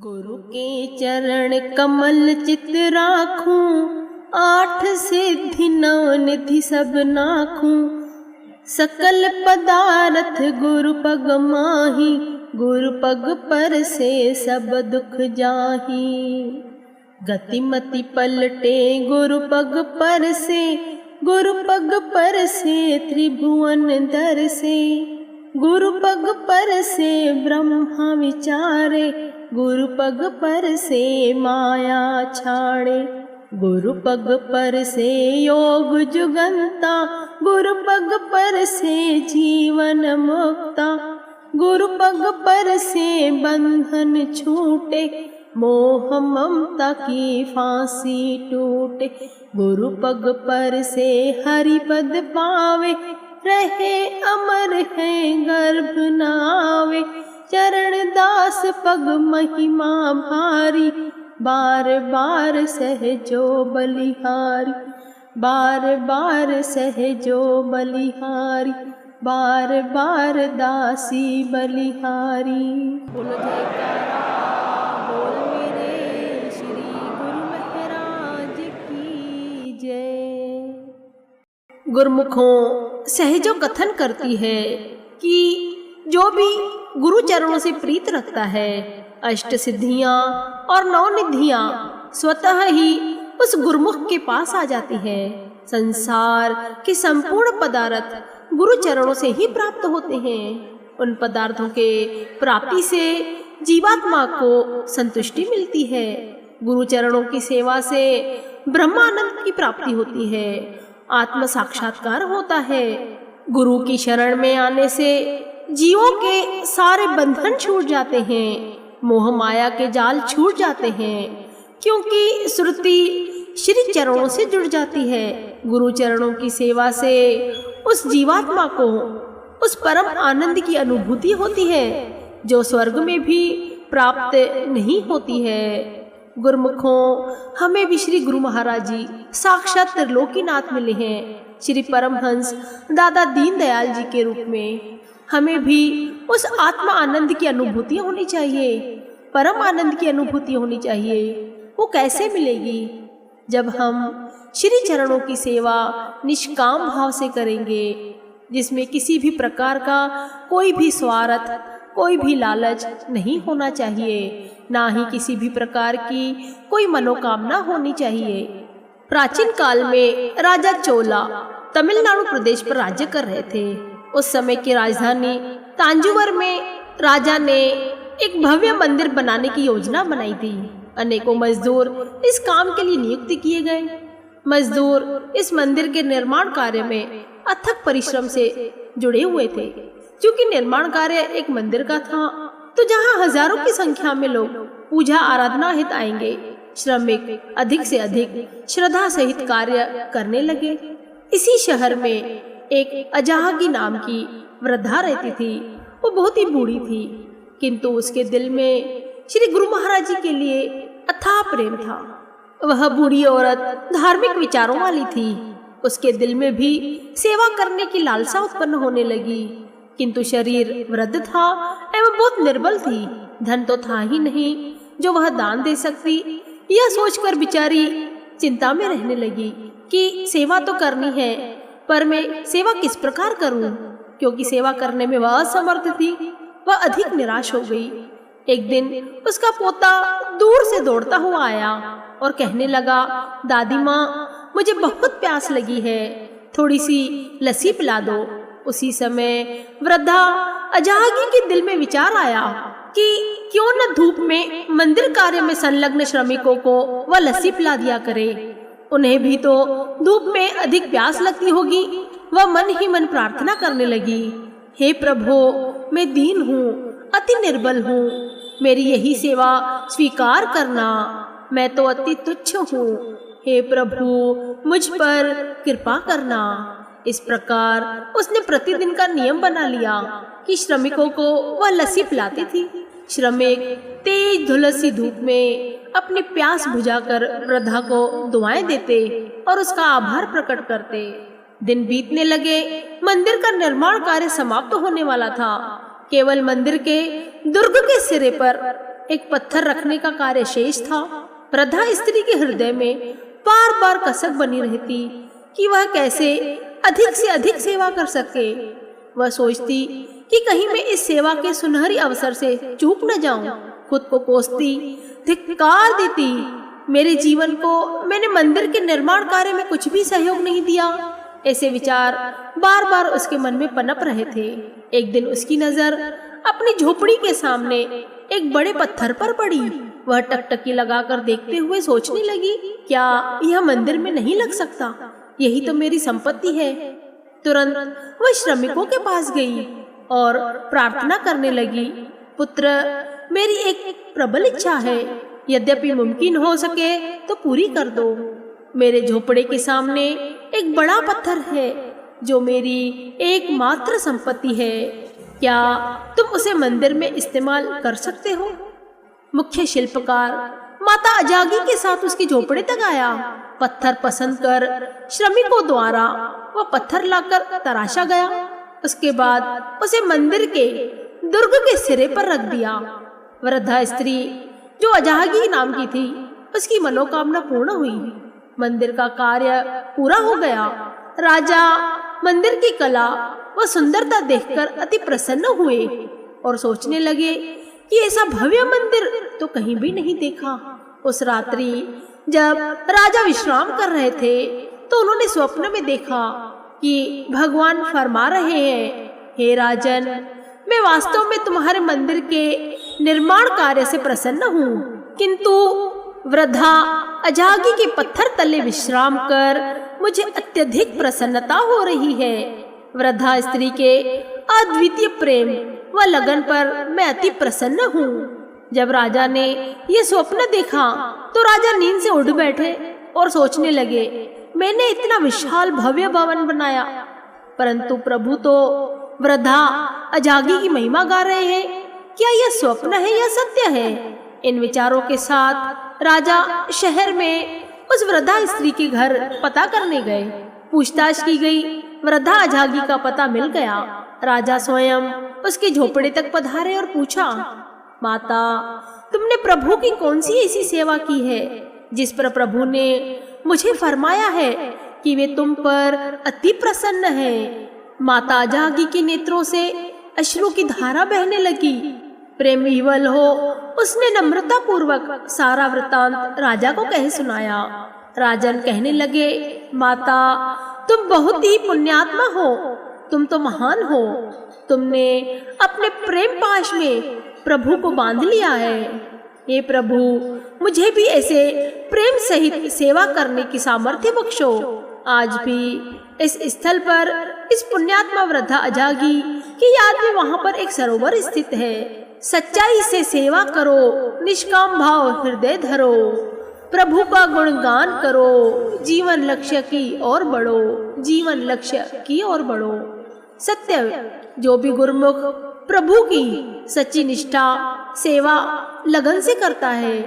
गुरु के चरण कमल चित राखूं, 8 सिद्धि 9 निधि सब नाखूं। सकल पदारथ गुरु पग माही, गुरु पग पर से सब दुख जाही। गतिमति पलटे गुरु पग पर से, गुरु पग पर से त्रिभुवन दर से। गुरु पग पर से ब्रह्मा विचारे, गुरु पग पर से माया छाड़े। गुरु पग पर से योग जुगंता, गुरु पग पर से जीवन मुक्ता। गुरु पग पर से बंधन छूटे, मोह ममता की फांसी टूटे। गुरु पग पर से हरि पद पावे, रहे अमर है गर्भ न आवे। चरण दास पग महिमा भारी, बार बार सहजो बलिहारी। बार बार सहजो बलिहारी, बार बार दासी बलिहारी। बोलो जयकारा बोल मेरे श्री गुरु महाराज की जय। गुरुमुखों सहजो कथन करती है कि जो भी गुरु चरणों से प्रीत रखता है, अष्ट सिद्धियां और 9 निधियां स्वतः ही उस गुरुमुख के पास आ जाती है। संसार के संपूर्ण पदार्थ गुरु चरणों से ही प्राप्त होते हैं। उन पदार्थों के प्राप्ति से जीवात्मा को संतुष्टि मिलती है। गुरु चरणों की सेवा से ब्रह्मानंद की प्राप्ति होती है, आत्म साक्षात्कार होता है। गुरु की शरण में आने से जीवों के सारे बंधन छूट जाते हैं, मोह माया के जाल छूट जाते हैं, क्योंकि श्रुति श्री चरणों से जुड़ जाती है। गुरु चरणों की सेवा से उस जीवात्मा को उस परम आनंद की अनुभूति होती है, जो स्वर्ग में भी प्राप्त नहीं होती है। गुरुमुखों हमें भी श्री गुरु महाराज जी साक्षात त्रिलोकीनाथ मिले हैं, श्री परमहंस दादा दीनदयाल जी के रूप में। हमें भी उस आत्मा आनंद की अनुभूति होनी चाहिए, परम आनंद की अनुभूति होनी चाहिए। वो कैसे मिलेगी? जब हम श्री चरणों की सेवा निष्काम भाव से करेंगे, जिसमें किसी भी प्रकार का कोई भी स्वार्थ, कोई भी लालच नहीं होना चाहिए, ना ही किसी भी प्रकार की कोई मनोकामना होनी चाहिए। प्राचीन काल में राजा चोला तमिलनाडु प्रदेश पर राज्य कर रहे थे। उस समय की राजधानी तांजूवर में राजा ने एक भव्य मंदिर बनाने की योजना बनाई थी। अनेकों मजदूर इस काम के लिए नियुक्त किए गए। मजदूर इस मंदिर के निर्माण कार्य में अथक परिश्रम से जुड़े हुए थे। क्योंकि निर्माण कार्य एक मंदिर का था, तो जहाँ हजारों की संख्या में लोग पूजा आराधना हित आएंगे, श्रमिक अधिक से अधिक श्रद्धा सहित कार्य करने लगे। इसी शहर में एक अजाहगी नाम की वृद्धा रहती थी। वो बहुत ही बूढ़ी थी, किंतु उसके दिल में श्री गुरु महाराज जी के लिए अथाह प्रेम था। वह बूढ़ी औरत धार्मिक विचारों वाली थी। उसके दिल में भी सेवा करने की लालसा उत्पन्न होने लगी, किंतु शरीर वृद्ध था एवं बहुत निर्बल थी। धन तो था ही नहीं जो वह दान दे सकती। यह सोचकर बिचारी चिंता में रहने लगी कि सेवा तो करनी है, पर मैं सेवा किस प्रकार करूं? क्योंकि सेवा करने में वह असमर्थ थी। वह अधिक निराश हो गई। एक दिन उसका पोता दूर से दौड़ता हुआ आया और कहने लगा, दादी माँ मुझे बहुत प्यास लगी है, थोड़ी सी लस्सी पिला दो। उसी समय वृद्धा अजाहगी के दिल में विचार आया कि क्यों न धूप में मंदिर कार्य में संलग्न श्रमिकों को वह लस्सी पिला दिया करे। उन्हें भी तो धूप में अधिक प्यास लगती होगी। वह मन ही मन प्रार्थना करने लगी, हे प्रभु मैं दीन हूँ, अति निर्बल हूँ, मेरी यही सेवा स्वीकार करना। मैं तो अति तुच्छ हूँ, हे प्रभु मुझ पर कृपा करना। इस प्रकार उसने प्रतिदिन का नियम बना लिया कि श्रमिकों को वह लस्सी पिलाती थी। श्रमिक तेज धुलसी धूप में अपनी प्यास बुझाकर वृद्धा को दुआएं देते और उसका आभार प्रकट करते। दिन बीतने लगे। मंदिर का निर्माण कार्य समाप्त होने वाला था। केवल मंदिर के दुर्ग के सिरे पर एक पत्थर रखने का कार्य शेष था। वृद्धा स्त्री के हृदय में बार बार कसक बनी रहती कि वह कैसे अधिक से अधिक सेवा कर सके। वह सोचती कि कहीं मैं इस सेवा के सुनहरी अवसर से चूक न जाऊं। खुद को कोसती, धिक्कार देती, मेरे जीवन को मैंने मंदिर के निर्माण कार्य में कुछ भी सहयोग नहीं दिया। ऐसे विचार बार बार उसके मन में पनप रहे थे। एक दिन उसकी नजर अपनी झोपड़ी के सामने एक बड़े पत्थर पर पड़ी। वह टकटकी लगाकर देखते हुए सोचने लगी, क्या यह मंदिर में नहीं लग सकता? यही तो मेरी संपत्ति है। तुरंत वह श्रमिकों के पास गई और प्रार्थना करने लगी, पुत्र, मेरी एक प्रबल इच्छा है, यद्यपि मुमकिन हो सके तो पूरी कर दो। मेरे झोपड़े के सामने एक बड़ा पत्थर है जो मेरी एकमात्र संपत्ति है। क्या तुम उसे मंदिर में इस्तेमाल कर सकते हो? मुख्य शिल्पकार माता अजागी के साथ उसकी झोपड़े तक आया। पत्थर पसंद कर श्रमिकों द्वारा वह पत्थर लाकर तराशा गया। उसके बाद उसे मंदिर के दुर्ग के सिरे पर रख दिया। वृद्धा स्त्री जो अजागी नाम की थी, उसकी मनोकामना पूर्ण हुई। मंदिर का कार्य पूरा हो गया। राजा मंदिर की कला व सुंदरता देखकर अति प्रसन्न हुए और सोचने लगे कि ऐसा भव्य मंदिर तो कहीं भी नहीं देखा। उस रात्रि जब राजा विश्राम कर रहे थे तो उन्होंने स्वप्न में देखा कि भगवान फरमा रहे हैं, हे राजन, मैं वास्तव में तुम्हारे मंदिर के निर्माण कार्य से प्रसन्न हूँ, किंतु वृद्धा अजागी के पत्थर तले विश्राम कर मुझे अत्यधिक प्रसन्नता हो रही है। वृद्धा स्त्री के अद्वितीय प्रेम व लगन पर मैं अति प्रसन्न हूँ। जब राजा ने ये स्वप्न देखा तो राजा नींद से उठ बैठे और सोचने लगे, मैंने इतना विशाल भव्य भवन बनाया, परंतु प्रभु तो वृद्धा अजागी की महिमा गा रहे हैं। क्या यह स्वप्न है या सत्य है? इन विचारों के साथ राजा शहर में उस वृद्धा स्त्री के घर पता करने गए। पूछताछ की गई, वृद्धा अजागी का पता मिल गया। राजा स्वयं उसके झोपड़े तक पधारे और पूछा, माता, तुमने प्रभु की कौन सी ऐसी सेवा की है जिस पर प्रभु ने मुझे फरमाया है कि वे तुम पर अति प्रसन्न है? माता अजागी के नेत्रों से अश्रु की धारा बहने लगी। प्रेम विवल हो उसने नम्रता पूर्वक सारा वृतांत राजा को कह सुनाया। राजन कहने लगे, माता, तुम बहुत ही पुण्यात्मा हो, तुम तो महान हो। तुमने अपने प्रेम पाश में प्रभु को बांध लिया है। हे प्रभु, मुझे भी ऐसे प्रेम सहित सेवा करने की सामर्थ्य बख्शो। आज भी इस स्थल पर इस पुण्यात्मा वृद्धा अजागी की याद में वहाँ पर एक सरोवर स्थित है। सच्चाई से सेवा करो, निष्काम भाव हृदय धरो, प्रभु का गुणगान करो, जीवन लक्ष्य की ओर बढ़ो, जीवन लक्ष्य की ओर बढ़ो। सत्य, जो भी गुरुमुख प्रभु की सच्ची निष्ठा सेवा लगन से करता है,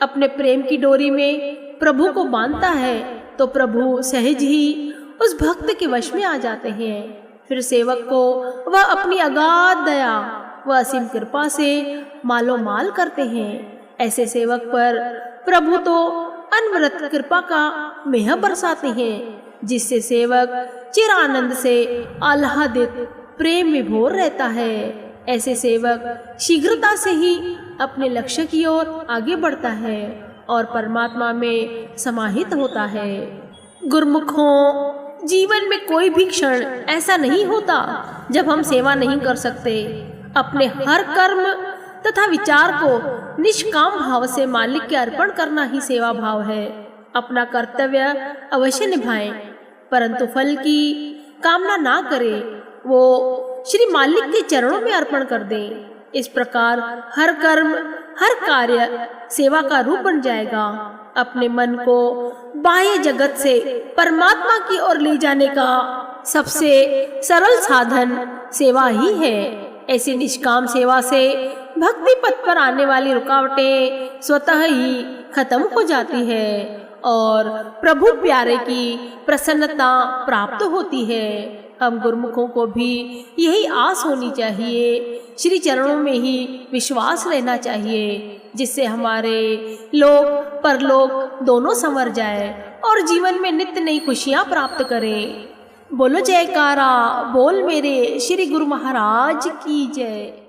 अपने प्रेम की डोरी में प्रभु को बांधता है, तो प्रभु सहज ही उस भक्त के वश में आ जाते हैं। फिर सेवक को वह अपनी अगाध दया व असीम कृपा से मालो माल करते हैं। ऐसे सेवक पर प्रभु तो अनवरत कृपा का मेह बरसाते हैं, जिससे सेवक चिर आनंद से आह्लादित प्रेम विभोर रहता है। ऐसे सेवक शीघ्रता से ही अपने लक्ष्य की ओर आगे बढ़ता है और परमात्मा में समाहित होता है। गुरुमुखों, जीवन में कोई भी क्षण ऐसा नहीं होता जब हम सेवा नहीं कर सकते। अपने हर कर्म तथा विचार को निष्काम भाव से मालिक के अर्पण करना ही सेवा भाव है। अपना कर्तव्य अवश्य निभाएं, परंतु फल की कामना ना करें, वो श्री मालिक के चरणों में अर्पण कर दें। इस प्रकार हर कर्म, हर कार्य सेवा का रूप बन जाएगा। अपने मन को बाह्य जगत से परमात्मा की ओर ले जाने का सबसे सरल साधन सेवा ही है। ऐसी निष्काम सेवा से भक्ति पथ पर आने वाली रुकावटें स्वतः ही खत्म हो जाती है और प्रभु प्यारे की प्रसन्नता प्राप्त होती है। हम गुरुमुखों को भी यही आस होनी चाहिए, श्री चरणों में ही विश्वास रहना चाहिए। जिससे हमारे लोक परलोक दोनों संवर जाए और जीवन में नित्य नई खुशियाँ प्राप्त करें। बोलो जयकारा, बोल मेरे श्री गुरु महाराज की जय।